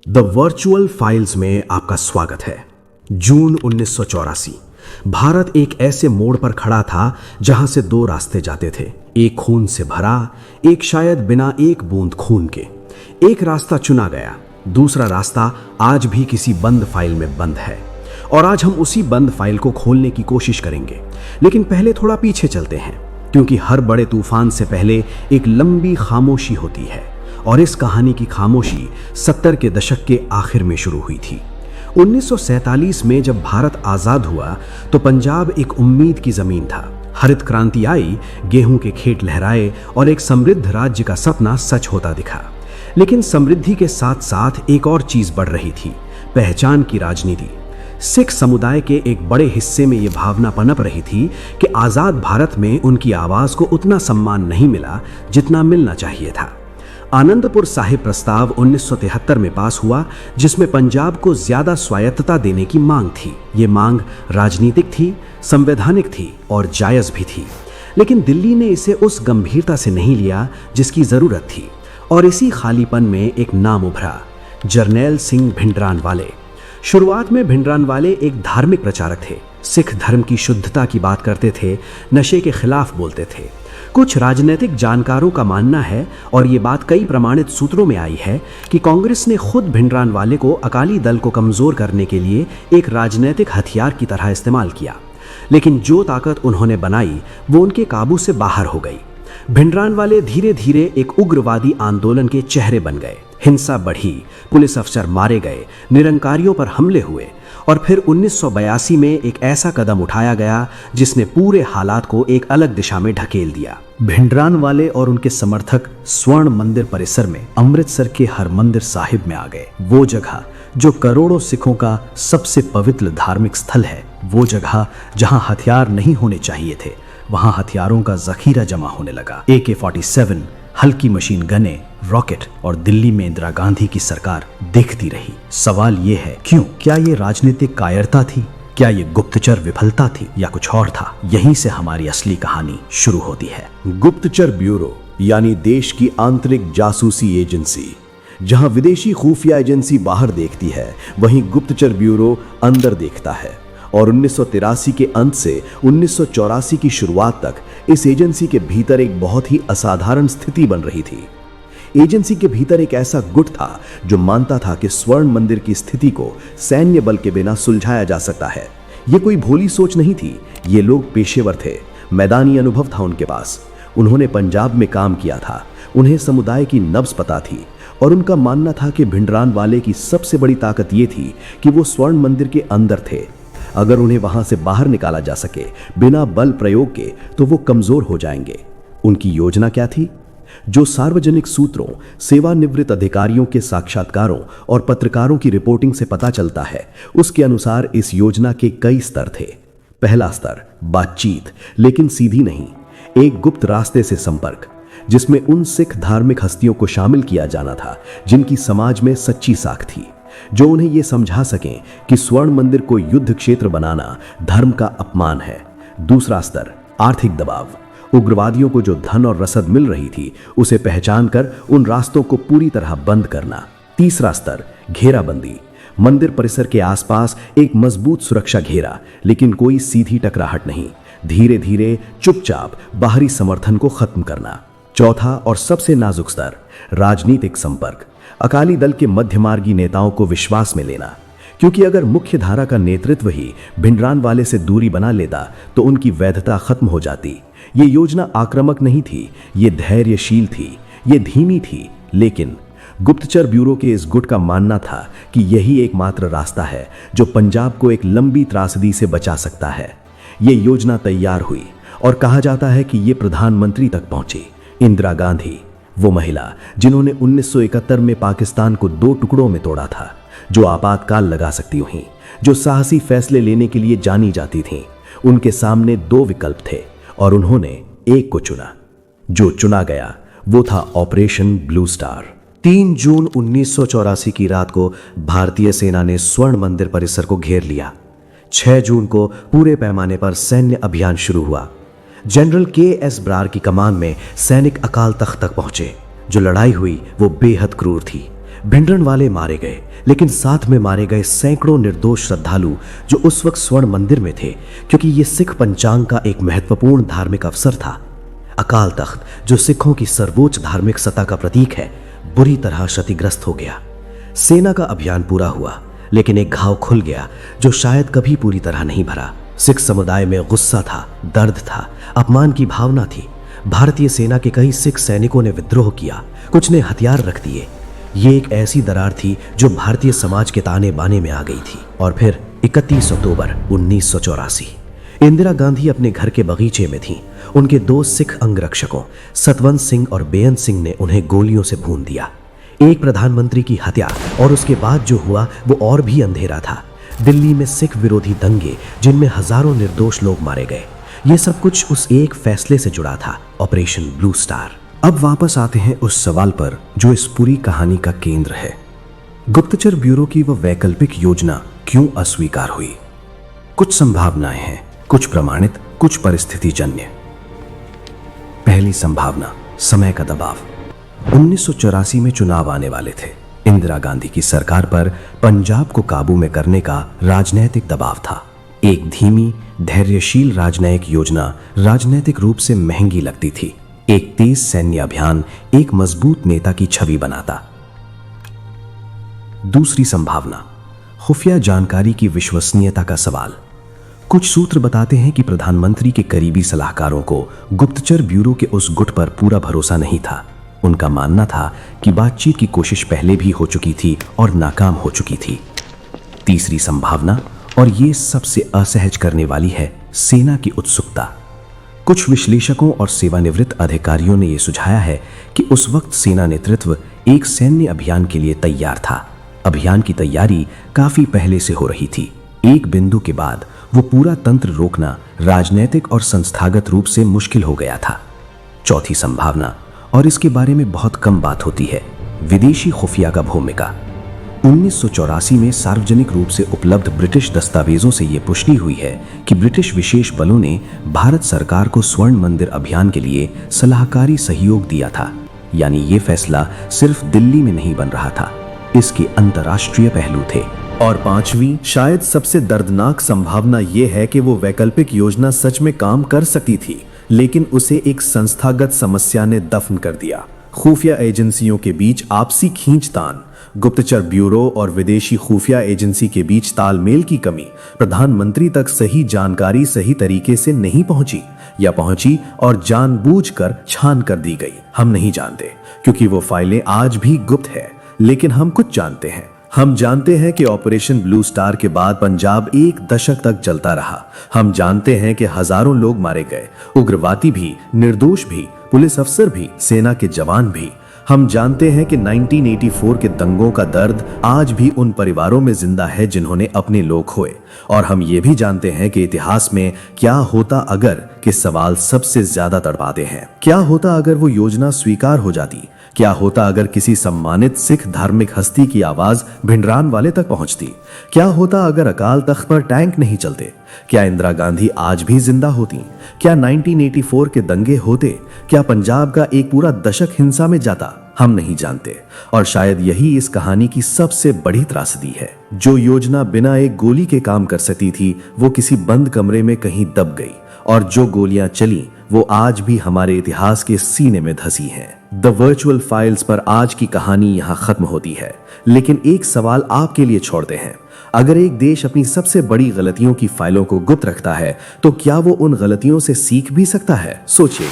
The virtual files में आपका स्वागत है। जून 1984। भारत एक ऐसे मोड़ पर खड़ा था जहां से दो रास्ते जाते थे, एक खून से भरा, एक शायद बिना एक बूंद खून के। एक रास्ता चुना गया, दूसरा रास्ता आज भी किसी बंद फाइल में बंद है और आज हम उसी बंद फाइल को खोलने की कोशिश करेंगे। लेकिन पहले थोड़ा पीछे चलते हैं, क्योंकि हर बड़े तूफान से पहले एक लंबी खामोशी होती है और इस कहानी की खामोशी 70 के दशक के आखिर में शुरू हुई थी। 1947 में जब भारत आजाद हुआ तो पंजाब एक उम्मीद की जमीन था। हरित क्रांति आई, गेहूं के खेत लहराए और एक समृद्ध राज्य का सपना सच होता दिखा। लेकिन समृद्धि के साथ साथ एक और चीज बढ़ रही थी, पहचान की राजनीति। सिख समुदाय के एक बड़े हिस्से में यह भावना पनप रही थी कि आजाद भारत में उनकी आवाज को उतना सम्मान नहीं मिला जितना मिलना चाहिए था। आनंदपुर साहिब प्रस्ताव 1973 में पास हुआ, जिसमें पंजाब को ज्यादा स्वायत्तता देने की मांग थी। ये मांग राजनीतिक थी, संवैधानिक थी और जायज भी थी। लेकिन दिल्ली ने इसे उस गंभीरता से नहीं लिया जिसकी जरूरत थी और इसी खालीपन में एक नाम उभरा, जरनैल सिंह भिंडरानवाले। शुरुआत में भिंडरानवाले एक धार्मिक प्रचारक थे, सिख धर्म की शुद्धता की बात करते थे, नशे के खिलाफ बोलते थे। कुछ राजनीतिक जानकारों का मानना है, और ये बात कई प्रमाणित सूत्रों में आई है, कि कांग्रेस ने खुद भिंडरानवाले को अकाली दल को कमजोर करने के लिए एक राजनीतिक हथियार की तरह इस्तेमाल किया। लेकिन जो ताकत उन्होंने बनाई वो उनके काबू से बाहर हो गई। भिंडरानवाले धीरे धीरे एक उग्रवादी आंदोलन के चेहरे बन गए। हिंसा बढ़ी, पुलिस अफसर मारे गए, निरंकारियों पर हमले हुए और फिर 1982 में एक ऐसा कदम उठाया गया जिसने पूरे हालात को एक अलग दिशा में ढकेल दिया। भिंडरानवाले और उनके समर्थक स्वर्ण मंदिर परिसर में, अमृतसर के हरमंदिर साहिब में आ गए। वो जगह जो करोड़ों सिखों का सबसे पवित्र धार्मिक स्थल है, वो जगह जहां हथियार नहीं होने चाहिए थे, वहां हथियारों का जखीरा जमा होने लगा। AK-47, हल्की मशीन गने, रॉकेट और दिल्ली में इंदिरा गांधी की सरकार देखती रही। सवाल ये है, क्यों? क्या ये राजनीतिक कायरता थी? क्या ये गुप्तचर विफलता थी या कुछ और था? यहीं से हमारी असली कहानी शुरू होती है। गुप्तचर ब्यूरो यानी देश की आंतरिक जासूसी एजेंसी। जहां विदेशी खुफिया एजेंसी बाहर देखती है, वहीं गुप्तचर ब्यूरो अंदर देखता है। और 1983 के अंत से 1984 की शुरुआत तक इस एजेंसी के भीतर एक बहुत ही असाधारण स्थिति बन रही थी। एजेंसी के भीतर एक ऐसा गुट था जो मानता था कि स्वर्ण मंदिर की स्थिति को सैन्य बल के बिना सुलझाया जा सकता है। यह कोई भोली सोच नहीं थी, ये लोग पेशेवर थे, मैदानी अनुभव था उनके पास। उन्होंने पंजाब में काम किया था, उन्हें समुदाय की नब्ज पता थी और उनका मानना था कि भिंडरानवाले की सबसे बड़ी ताकत ये थी कि वो स्वर्ण मंदिर के अंदर थे। अगर उन्हें वहां से बाहर निकाला जा सके बिना बल प्रयोग के तो वो कमजोर हो जाएंगे। उनकी योजना क्या थी? जो सार्वजनिक सूत्रों, सेवानिवृत्त अधिकारियों के साक्षात्कारों और पत्रकारों की रिपोर्टिंग से पता चलता है, उसके अनुसार इस योजना के कई स्तर थे। पहला स्तर बातचीत, लेकिन सीधी नहीं, एक गुप्त रास्ते से संपर्क, जिसमें उन सिख धार्मिक हस्तियों को शामिल किया जाना था जिनकी समाज में सच्ची साख थी, जो उन्हें यह समझा सकें कि स्वर्ण मंदिर को युद्ध क्षेत्र बनाना धर्म का अपमान है। दूसरा स्तर आर्थिक दबाव, उग्रवादियों को जो धन और रसद मिल रही थी उसे पहचान कर उन रास्तों को पूरी तरह बंद करना। तीसरा स्तर घेराबंदी, मंदिर परिसर के आसपास एक मजबूत सुरक्षा घेरा, लेकिन कोई सीधी टकराहट नहीं, धीरे धीरे चुपचाप बाहरी समर्थन को खत्म करना। चौथा और सबसे नाजुक स्तर राजनीतिक संपर्क, अकाली दल के मध्यमार्गी नेताओं को विश्वास में लेना, क्योंकि अगर मुख्य धारा का नेतृत्व ही भिंडरानवाले से दूरी बना लेता तो उनकी वैधता खत्म हो जाती। ये योजना आक्रामक नहीं थी, ये धैर्यशील थी, ये धीमी थी, लेकिन गुप्तचर ब्यूरो के इस गुट का मानना था कि यही एकमात्र रास्ता है जो पंजाब को एक लंबी त्रासदी से बचा सकता है। ये योजना तैयार हुई और कहा जाता है कि ये प्रधानमंत्री तक पहुंची। इंदिरा गांधी, वो महिला जिन्होंने 1971 में पाकिस्तान को 2 टुकड़ों में तोड़ा था, जो आपातकाल लगा सकती हुई, जो साहसी फैसले लेने के लिए जानी जाती थीं, उनके सामने 2 विकल्प थे और उन्होंने एक को चुना। जो चुना गया वो था ऑपरेशन ब्लू स्टार। 3 जून 1984 की रात को भारतीय सेना ने स्वर्ण मंदिर परिसर को घेर लिया। 6 जून को पूरे पैमाने पर सैन्य अभियान शुरू हुआ। जनरल KS ब्रार की कमान में सैनिक अकाल तख्त तक पहुंचे। जो लड़ाई हुई वो बेहद क्रूर थी। भिंडरनवाले मारे गए, लेकिन साथ में मारे गए सैकड़ों निर्दोष श्रद्धालु जो उस वक्त स्वर्ण मंदिर में थे, क्योंकि ये सिख पंचांग का एक महत्वपूर्ण धार्मिक अवसर था। अकाल तख्त, जो सिखों की सर्वोच्च धार्मिक सत्ता का प्रतीक है, बुरी तरह क्षतिग्रस्त हो गया। सेना का अभियान पूरा हुआ, लेकिन एक घाव खुल गया जो शायद कभी पूरी तरह नहीं भरा। सिख समुदाय में गुस्सा था, दर्द था, अपमान की भावना थी। भारतीय सेना के कई सिख सैनिकों ने विद्रोह किया, कुछ ने हथियार रख दिए। ये एक ऐसी दरार थी जो भारतीय समाज के ताने बाने में आ गई थी। और फिर 31 अक्टूबर 1984, इंदिरा गांधी अपने घर के बगीचे में थीं। उनके दो सिख अंगरक्षकों सतवंत सिंह और बेअंत सिंह ने उन्हें गोलियों से भून दिया। एक प्रधानमंत्री की हत्या, और उसके बाद जो हुआ वो और भी अंधेरा था। दिल्ली में सिख विरोधी दंगे, जिनमें हजारों निर्दोष लोग मारे गए। ये सब कुछ उस एक फैसले से जुड़ा था, ऑपरेशन ब्लू स्टार। अब वापस आते हैं उस सवाल पर जो इस पूरी कहानी का केंद्र है। गुप्तचर ब्यूरो की वह वैकल्पिक योजना क्यों अस्वीकार हुई? कुछ संभावनाएं हैं, कुछ प्रमाणित, कुछ परिस्थितिजन्य। पहली संभावना, समय का दबाव। 1984 में चुनाव आने वाले थे। इंदिरा गांधी की सरकार पर पंजाब को काबू में करने का राजनैतिक दबाव था। एक धीमी, धैर्यशील राजनयिक योजना राजनैतिक रूप से महंगी लगती थी। एक तेज सैन्य अभियान एक मजबूत नेता की छवि बनाता। दूसरी संभावना, खुफिया जानकारी की विश्वसनीयता का सवाल। कुछ सूत्र बताते हैं कि प्रधानमंत्री के करीबी सलाहकारों को गुप्तचर ब्यूरो के उस गुट पर पूरा भरोसा नहीं था। उनका मानना था कि बातचीत की कोशिश पहले भी हो चुकी थी और नाकाम हो चुकी थी। तीसरी संभावना, और ये सबसे असहज करने वाली है, सेना की उत्सुकता। कुछ विश्लेषकों और सेवानिवृत्त अधिकारियों ने यह सुझाया है कि उस वक्त सेना नेतृत्व एक सैन्य अभियान के लिए तैयार था। अभियान की तैयारी काफी पहले से हो रही थी। एक बिंदु के बाद वो पूरा तंत्र रोकना राजनीतिक और संस्थागत रूप से मुश्किल हो गया था। चौथी संभावना, और इसके बारे में बहुत कम बात होती है, विदेशी खुफिया का भूमिका। 1984 में सार्वजनिक रूप से उपलब्ध ब्रिटिश दस्तावेजों से यह पुष्टि हुई है कि ब्रिटिश विशेष बलों ने भारत सरकार को स्वर्ण मंदिर अभियान के लिए सलाहकारी सहयोग दिया था। यानी ये फैसला सिर्फ दिल्ली में नहीं बन रहा था, इसके अंतर्राष्ट्रीय पहलू थे। और पांचवी, शायद सबसे दर्दनाक संभावना यह है कि वो वैकल्पिक योजना सच में काम कर सकती थी, लेकिन उसे एक संस्थागत समस्या ने दफन कर दिया। खुफिया एजेंसियों के बीच आपसी खींचतान, गुप्तचर ब्यूरो और विदेशी खुफिया एजेंसी के बीच तालमेल की कमी, प्रधानमंत्री तक सही जानकारी सही तरीके से नहीं पहुंची, या पहुंची और जानबूझकर छान कर दी गई। हम नहीं जानते, क्योंकि वो फाइलें आज भी गुप्त है। लेकिन हम कुछ जानते हैं। हम जानते हैं कि ऑपरेशन ब्लू स्टार के बाद पंजाब एक दशक तक चलता रहा। हम जानते हैं कि हजारों लोग मारे गए, उग्रवादी भी, निर्दोष भी, पुलिस अफसर भी, सेना के जवान भी। हम जानते हैं कि 1984 के दंगों का दर्द आज भी उन परिवारों में जिंदा है जिन्होंने अपने लोग खोए। और हम ये भी जानते हैं कि इतिहास में क्या होता अगर के सवाल सबसे ज्यादा तड़पाते हैं। क्या होता अगर वो योजना स्वीकार हो जाती? क्या होता अगर किसी सम्मानित सिख धार्मिक हस्ती की आवाज भिंडरानवाले तक पहुंचती? क्या होता अगर अकाल तख्त पर टैंक नहीं चलते? क्या इंदिरा गांधी आज भी जिंदा होती? क्या 1984 के दंगे होते? क्या पंजाब का एक पूरा दशक हिंसा में जाता? हम नहीं जानते। और शायद यही इस कहानी की सबसे बड़ी त्रासदी है। जो योजना बिना एक गोली के काम कर सकती थी, वो किसी बंद कमरे में कहीं दब गई। और जो गोलियां चली, वो आज भी हमारे इतिहास के सीने में धसी हैं। द वर्चुअल फाइल्स पर आज की कहानी यहाँ खत्म होती है, लेकिन एक सवाल आपके लिए छोड़ते हैं। अगर एक देश अपनी सबसे बड़ी गलतियों की फाइलों को गुप्त रखता है, तो क्या वो उन गलतियों से सीख भी सकता है? सोचिए।